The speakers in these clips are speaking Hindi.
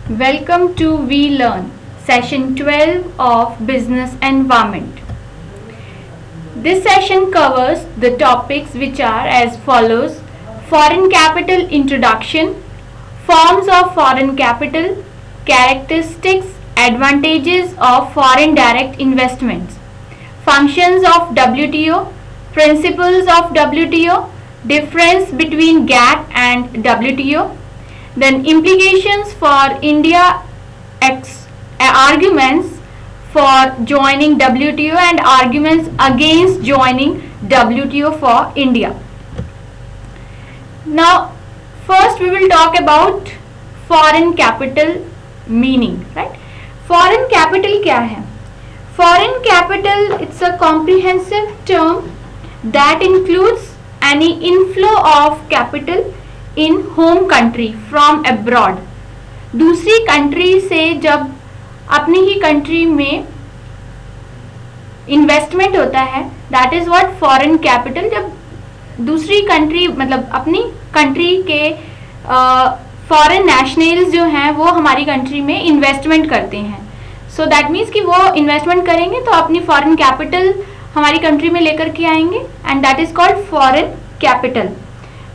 Welcome to We Learn, Session 12 of Business Environment. This session covers the topics which are as follows: Foreign Capital Introduction, Forms of Foreign Capital, Characteristics, Advantages of Foreign Direct Investments, Functions of WTO, Principles of WTO, Difference between GATT and WTO, then implications for India, arguments for joining WTO and arguments against joining WTO for India. Now, first we will talk about foreign capital meaning, right? Foreign capital क्या है? Foreign capital, it's a comprehensive term that includes any inflow of capital in home country from abroad. दूसरी कंट्री से जब अपनी ही कंट्री में इन्वेस्टमेंट होता है, that is what foreign capital. जब दूसरी कंट्री मतलब अपनी कंट्री के फॉरेन नेशनल्स जो हैं वो हमारी कंट्री में इन्वेस्टमेंट करते हैं. सो दैट मीन्स कि वो इन्वेस्टमेंट करेंगे तो अपनी फॉरेन कैपिटल हमारी कंट्री में लेकर के आएंगे and that is called foreign capital.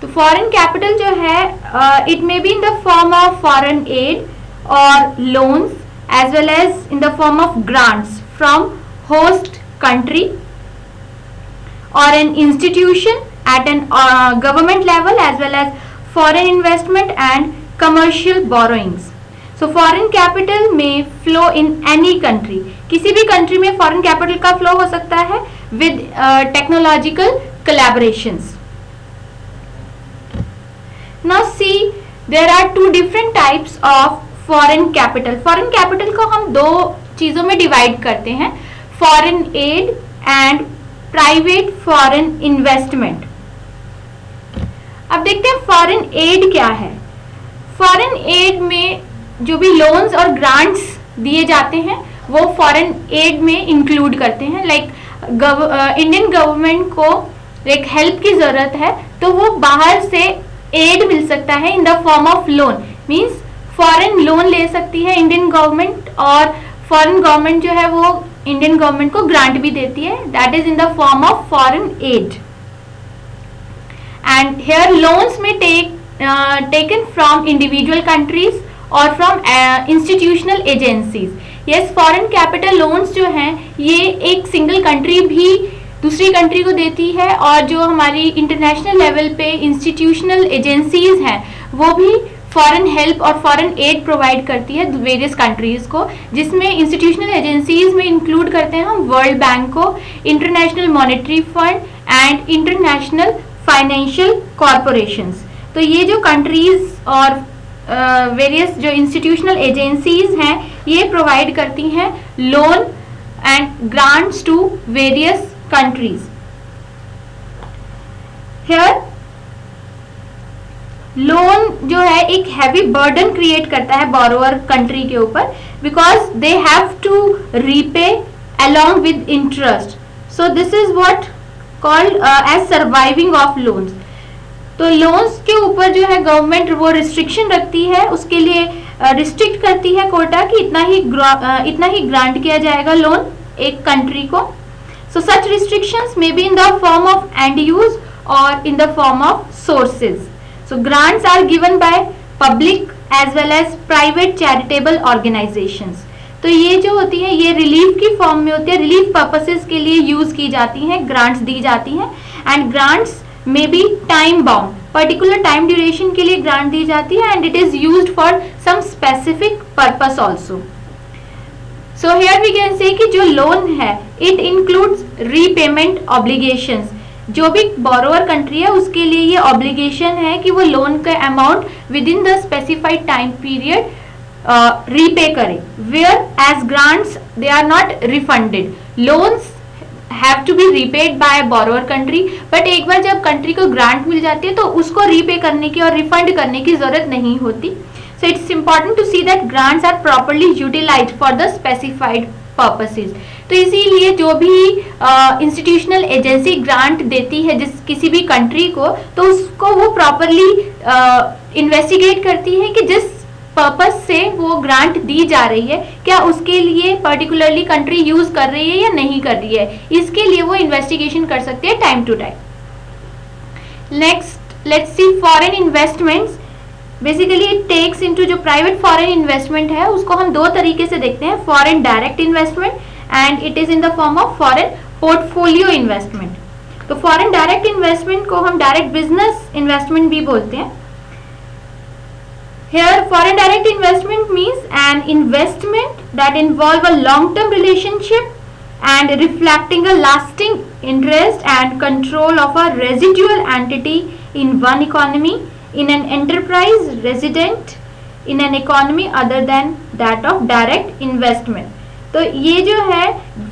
तो फॉरेन कैपिटल जो है it may be in the form of foreign aid और loans as well as in the form of grants from host country और an institution at an government level as well as foreign investment and commercial borrowings. So foreign capital may flow in any country. किसी भी country में foreign capital का flow हो सकता है with technological collaborations. Now see, there are two different types of foreign capital. Foreign capital को हम दो चीजों में divide करते हैं, foreign aid and private foreign investment. अब देखते हैं फॉरेन एड क्या है. फॉरेन एड में जो भी लोन्स और ग्रांट्स दिए जाते हैं वो फॉरेन एड में इंक्लूड करते हैं. लाइक इंडियन गवर्नमेंट को एक हेल्प की जरूरत है तो वो बाहर से एड मिल सकता है इन the form of loan. Means foreign loan ले सकती है इंडियन गवर्नमेंट और फॉरेन गवर्नमेंट जो है वो इंडियन गवर्नमेंट को ग्रांट भी देती है. That is in the form of foreign add. And here loans may taken from individual countries or from institutional agencies. Yes, foreign capital loans जो हैं ये एक सिंगल कंट्री भी दूसरी कंट्री को देती है और जो हमारी इंटरनेशनल लेवल पे इंस्टीट्यूशनल एजेंसीज हैं वो भी फॉरेन हेल्प और फॉरेन एड प्रोवाइड करती है वेरियस कंट्रीज को, जिसमें इंस्टीट्यूशनल एजेंसीज में इंक्लूड करते हैं हम वर्ल्ड बैंक को, international monetary fund and international financial corporations. तो ये जो कंट्रीज और वेरियस जो इंस्टीट्यूशनल एजेंसीज हैं ये प्रोवाइड करती हैं loan and grants to various countries. Here loan जो है एक हैवी बर्डन क्रिएट करता है बोरोअर कंट्री के ऊपर because they have to repay along with interest. So this is what called as surviving of loans. तो लोन्स के ऊपर जो है गवर्नमेंट वो रिस्ट्रिक्शन रखती है, उसके लिए रिस्ट्रिक्ट करती है कोटा कि इतना ही ग्रांट किया जाएगा लोन एक कंट्री को. So such restrictions may be in the form of end use और in the form of sources. So grants are given by public as well as private charitable organisations. तो ये जो होती है ये रिलीफ की फॉर्म में होती है, रिलीफ पर्पसेस के लिए यूज की जाती हैं, ग्रांट्स दी जाती हैं and grants may be time bound, particular time duration के लिए ग्रांट दी जाती है and it is used for some specific purpose also. So here we can say कि जो लोन है इट इंक्लूड्स रीपेमेंट ऑब्लिगेशंस. जो भी बोरोअर कंट्री है उसके लिए ये ऑब्लिगेशन है कि वो लोन का amount with in the specified time period repay करे. Whereas grants they are not refunded. Loans have to be repaid by a borrower country. But एक बार जब कंट्री को ग्रांट मिल जाती है तो उसको रीपे करने की और रिफंड करने की जरूरत नहीं होती. So it's important to see that grants are properly utilized for the specified purposes. तो इसीलिए जो भी इंस्टीट्यूशनल एजेंसी ग्रांट देती है जिस किसी भी कंट्री को तो उसको वो प्रॉपरली इन्वेस्टिगेट करती है कि जिस पर्पस से वो ग्रांट दी जा रही है, क्या उसके लिए पर्टिकुलरली कंट्री यूज कर रही है या नहीं कर रही है, इसके लिए वो इन्वेस्टिगेशन कर सकते हैं time to time. Next let's see foreign investments. Basically it takes into, जो प्राइवेट फॉरेन इन्वेस्टमेंट है उसको हम दो तरीके से देखते हैं, foreign direct investment and it is in the form of foreign portfolio investment. तो फॉरेन डायरेक्ट इन्वेस्टमेंट को हम डायरेक्ट बिजनेस इन्वेस्टमेंट भी बोलते हैं। Here foreign direct investment means an investment that involve a long term relationship and reflecting a lasting interest and control of a residual entity in one economy, in an enterprise resident in an economy other than that of direct investment। तो ये जो है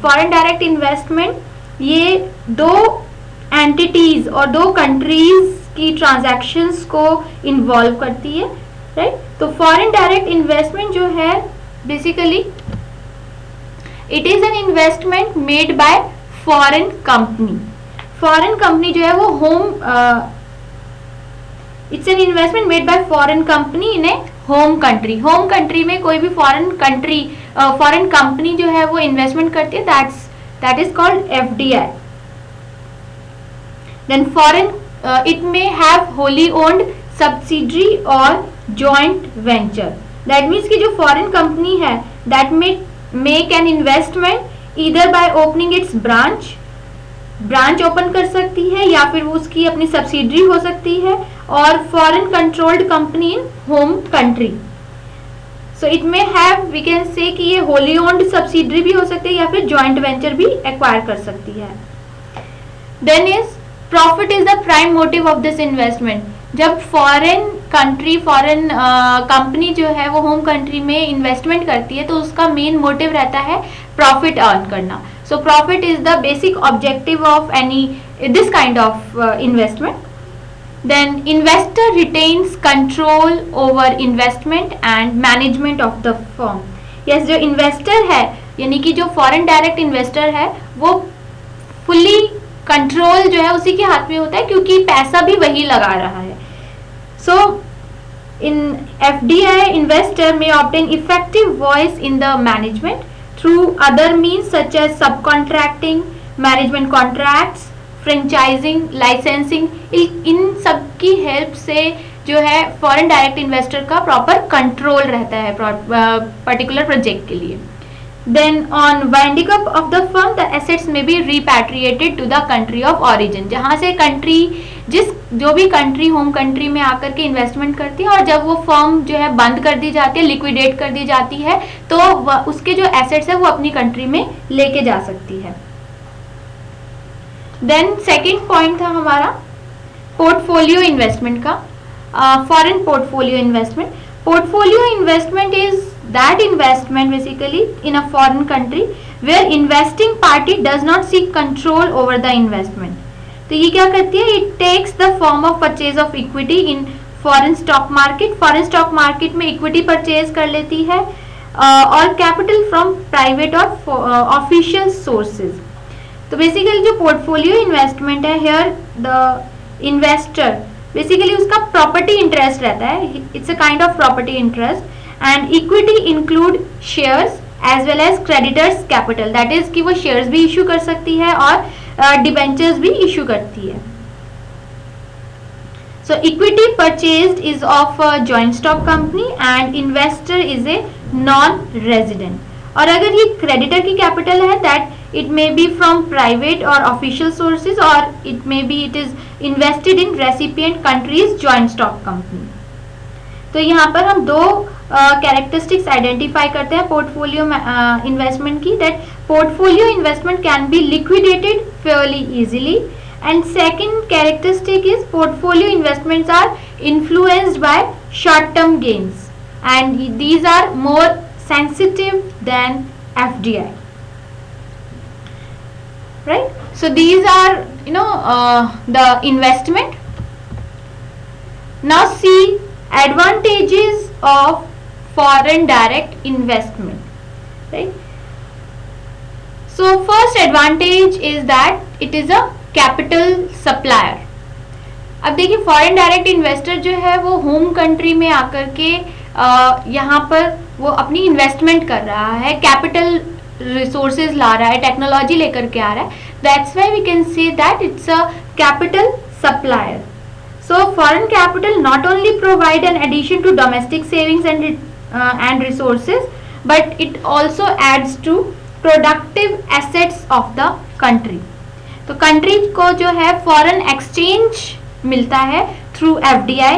foreign direct investment, ये दो एंटिटीज और दो कंट्रीज की ट्रांजैक्शंस को इन्वॉल्व करती है, राइट। तो फॉरेन डायरेक्ट इन्वेस्टमेंट जो है basically it is an investment made by foreign company. Foreign company जो है वो it's an investment made by foreign company in A home country. Home country में कोई भी फॉरेन कंपनी जो है वो इन्वेस्टमेंट करती है, that is called FDI. Then foreign it may have wholly owned subsidiary और जॉइंट वेंचर। दैट मीन्स कि जो फॉरेन कंपनी है that may make an investment either by opening its branch open कर सकती है या फिर उसकी अपनी सब्सिडरी हो सकती है, और foreign controlled company in home country. So it may have, we can say कि ये होली ओन्ड सब्सिडरी भी हो सकती है या फिर जॉइंट वेंचर भी एक्वायर कर सकती है। Then is profit is the prime motive of this investment. जब फॉरेन कंपनी जो है वो होम कंट्री में इन्वेस्टमेंट करती है तो उसका मेन मोटिव रहता है प्रॉफिट अर्न करना। So profit is the basic objective of any this kind of investment. Then investor retains control over investment and management of the firm. Yes, जो इन्वेस्टर है यानी कि जो फॉरेन डायरेक्ट इन्वेस्टर है वो फुली कंट्रोल जो है उसी के हाथ में होता है क्योंकि पैसा भी वही लगा रहा है। So in FDI, investor may obtain effective voice in the management through other means such as subcontracting, management contracts, franchising, licensing। इन सब की हेल्प से जो है फॉरेन डायरेक्ट इन्वेस्टर का प्रॉपर कंट्रोल रहता है पर्टिकुलर प्रोजेक्ट के लिए। Then on winding up of the firm, the assets may be repatriated to the country of origin। जहाँ से कंट्री जो भी कंट्री होम कंट्री में आकर के इन्वेस्टमेंट करती है और जब वो फर्म जो है बंद कर दी जाती है, लिक्विडेट कर दी जाती है, तो उसके जो एसेट्स है वो अपनी कंट्री में लेके जा सकती है। देन सेकेंड पॉइंट था हमारा पोर्टफोलियो इन्वेस्टमेंट का, foreign portfolio investment. Portfolio investment is that investment basically in a foreign country where investing party does not seek control over the investment। तो ये क्या करती है, it takes the form of purchase of equity in foreign stock market। foreign stock market में equity purchase कर लेती है और capital from private और official sources। तो बेसिकली जो पोर्टफोलियो इन्वेस्टमेंट है, here the investor बेसिकली उसका प्रॉपर्टी इंटरेस्ट रहता है, it's a kind of property interest. And equity include shares as well as creditors capital, that is कि वो शेयर्स भी इशू कर सकती है और डिबेंचर्स भी इशू करती है। So equity purchased is of joint stock company and investor is a non resident. और अगर ये क्रेडिटर की कैपिटल है that it may be from private और ऑफिशियल सोर्सेज और it may be it is invested in recipient countries joint stock company. तो यहाँ पर हम दो कैरेक्टरिस्टिक्स आइडेंटिफाई करते हैं पोर्टफोलियो इन्वेस्टमेंट की, that portfolio investment can be liquidated fairly easily, and second characteristic is portfolio investments are influenced by short term gains and these are more sensitive than FDI, right? So these are the investment. Now see advantages of foreign direct investment, right? So first advantage is that it is a capital supplier। अब देखिए फॉरेन डायरेक्ट इन्वेस्टर जो है वो होम कंट्री में आकर के यहाँ पर वो अपनी इन्वेस्टमेंट कर रहा है, कैपिटल रिसोर्सेज ला रहा है, टेक्नोलॉजी लेकर के आ रहा है, that's why we can say that it's a capital supplier. So foreign capital not only provide an addition to domestic savings and resources, but it also adds to productive assets of the country. तो कंट्री को जो है फॉरेन एक्सचेंज मिलता है through FDI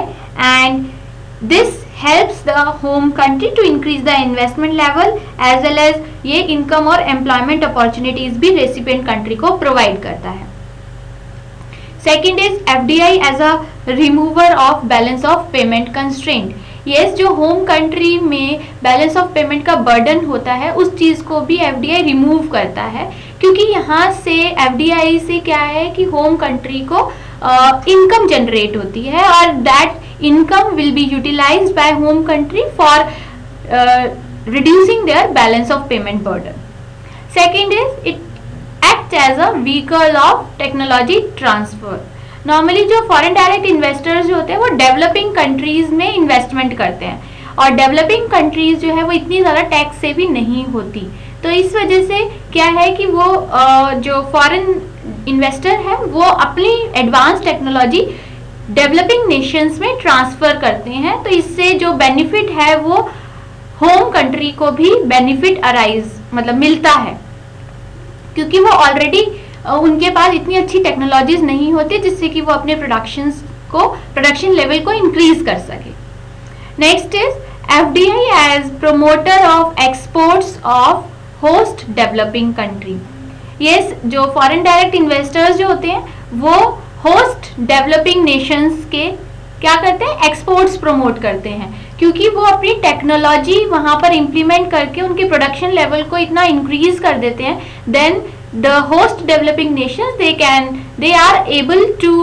and this helps the home country to increase the investment level as well as ये इनकम और एम्प्लॉयमेंट अपॉर्चुनिटीज भी रेसिपिएंट कंट्री को प्रोवाइड करता है. Second is FDI as a remover of balance of payment constraint. Yes, जो होम कंट्री में बैलेंस ऑफ पेमेंट का बर्डन होता है उस चीज़ को भी FDI रिमूव करता है, क्योंकि यहाँ से FDI से क्या है कि होम कंट्री को इनकम जनरेट होती है और that income will be utilised by home country for reducing their balance of payment burden. Second is it act as a vehicle of technology transfer. Normally जो फॉरेन डायरेक्ट इन्वेस्टर्स जो होते हैं वो डेवलपिंग कंट्रीज में इन्वेस्टमेंट करते हैं और डेवलपिंग कंट्रीज जो है वो इतनी ज़्यादा टैक्स से भी नहीं होती. तो इस वजह से क्या है कि वो जो फॉरेन इन्वेस्टर है वो अपनी एडवांस टेक्नोलॉजी डेवलपिंग नेशंस में ट्रांसफ़र करते हैं. तो इससे जो बेनिफिट है वो होम कंट्री को भी बेनिफिट अराइज मतलब मिलता है, क्योंकि वो ऑलरेडी उनके पास इतनी अच्छी टेक्नोलॉजीज नहीं होती जिससे कि वो अपने प्रोडक्शन लेवल को इंक्रीज कर सके. Next is FDI as promoter of exports of host developing country. Yes, जो फॉरेन डायरेक्ट इन्वेस्टर्स जो होते हैं वो होस्ट डेवलपिंग नेशंस के क्या करते हैं, एक्सपोर्ट्स प्रमोट करते हैं, क्योंकि वो अपनी टेक्नोलॉजी वहाँ पर इम्प्लीमेंट करके उनके प्रोडक्शन लेवल को इतना इंक्रीज कर देते हैं. Then the host developing nations they are able to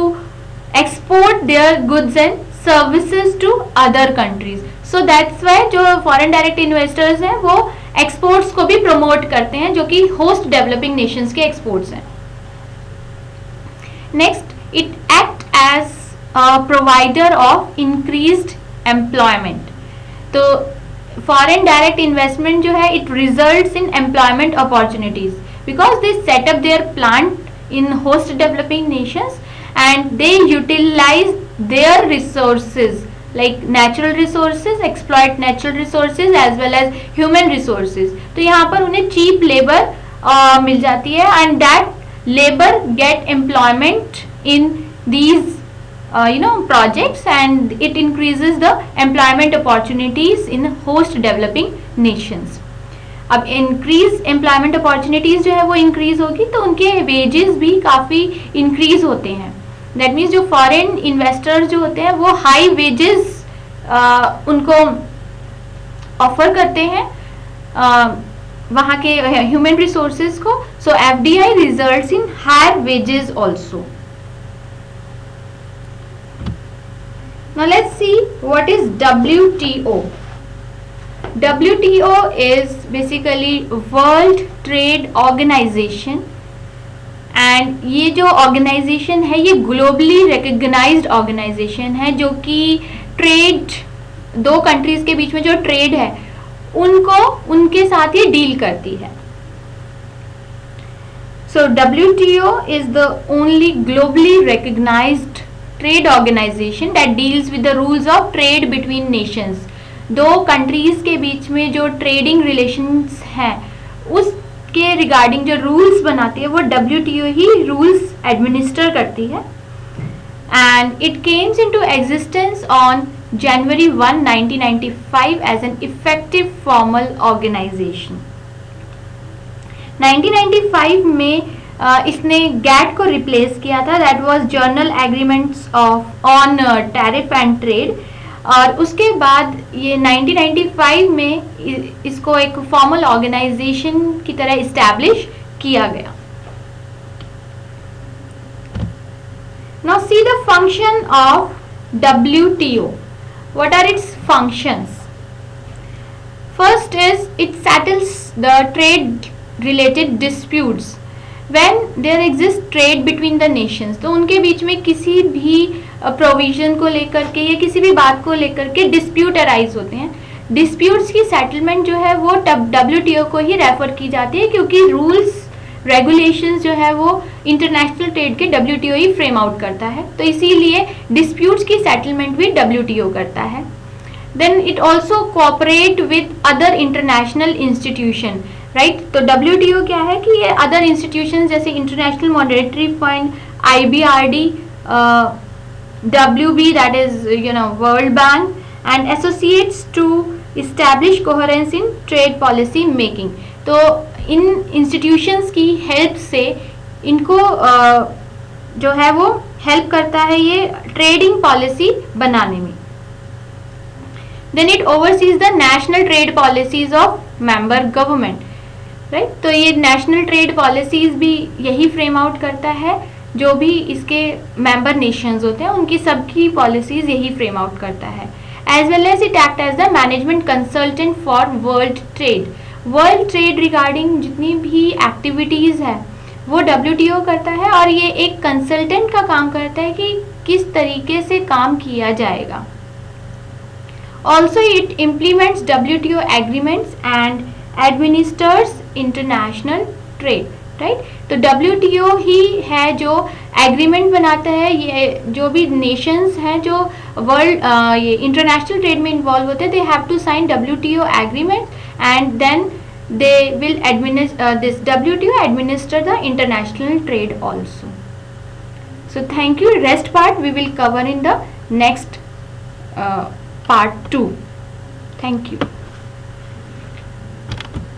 export their goods and services to other countries. So that's why जो foreign direct investors हैं वो exports को भी promote करते हैं जो कि host developing nations के exports हैं. Next, it act as a provider of increased employment. तो foreign direct investment जो है it results in employment opportunities because they set up their plant in host developing nations and they utilize their resources like natural resources, exploit natural resources as well as human resources. तो यहाँ पर उन्हें cheap labor मिल जाती है and that labor get employment in these projects and it increases the employment opportunities in host developing nations. अब इंक्रीज एम्प्लॉयमेंट अपॉर्चुनिटीज जो है वो इंक्रीज होगी तो उनके वेजेस भी काफ़ी इंक्रीज होते हैं. दैट मीन्स जो फॉरेन इन्वेस्टर्स जो होते हैं वो हाई वेजेस उनको ऑफर करते हैं वहाँ के ह्यूमन रिसोर्सेज को. So FDI results in higher wages also. Now let's see what is WTO. WTO is basically World Trade Organization and ये जो ऑर्गेनाइजेशन है ये ग्लोबली रिकग्नाइज्ड ऑर्गेनाइजेशन है जो कि ट्रेड दो कंट्रीज के बीच में जो ट्रेड है उनको उनके साथ ये डील करती है. So WTO is the only globally recognized trade organization that deals with the rules of trade between nations. दो कंट्रीज के बीच में जो ट्रेडिंग रिलेशंस हैं उसके रिगार्डिंग जो रूल्स बनाती है वो WTO ही रूल्स एडमिनिस्टर करती है. And it comes into existence on January 1, 1995 as an effective formal organisation. 1995 में इसने GATT को रिप्लेस किया था, that was general agreements on tariff and trade. और उसके बाद ये 1995 में इसको एक फॉर्मल ऑर्गेनाइजेशन की तरह इस्टेब्लिश किया गया. Now see the function of WTO. What are its functions? First is it settles the trade related disputes when there exist trade between the nations. तो उनके बीच में किसी भी प्रोविजन को लेकर के या किसी भी बात को लेकर के डिस्प्यूट अराइज होते हैं डिस्प्यूट्स की सेटलमेंट जो है वो WTO को ही रेफर की जाती है, क्योंकि रूल्स रेगुलेशंस जो है वो इंटरनेशनल ट्रेड के WTO ही फ्रेम आउट करता है, तो इसीलिए डिस्प्यूट्स की सेटलमेंट भी WTO करता है. Then it also cooperate with other international institution, right. तो WTO क्या है कि ये अदर इंस्टीट्यूशन जैसे international monetary fund, IBRD, WB that is world bank, and associates to establish coherence in trade policy making. तो इन इंस्टीट्यूशंस की हेल्प से इनको जो है वो हेल्प करता है ये ट्रेडिंग पॉलिसी बनाने में. Then it oversees the national trade policies of member government, right. तो ये नेशनल ट्रेड पॉलिसीज भी यही फ्रेम आउट करता है, जो भी इसके मेंबर नेशंस होते हैं उनकी सबकी पॉलिसीज यही फ्रेम आउट करता है. As well as it act as the management consultant for world trade. World trade regarding जितनी भी एक्टिविटीज़ है वो WTO करता है, और ये एक कंसल्टेंट का काम करता है कि किस तरीके से काम किया जाएगा. Also it implements WTO agreements and administers international trade, right. तो WTO ही है जो एग्रीमेंट बनाता है, ये जो भी नेशंस हैं जो वर्ल्ड ये इंटरनेशनल ट्रेड में इन्वॉल्व होते हैं, they have to sign WTO agreement and then they will administer this WTO administer the international trade also. So thank you. Rest part we will cover in the next part 2. Thank you.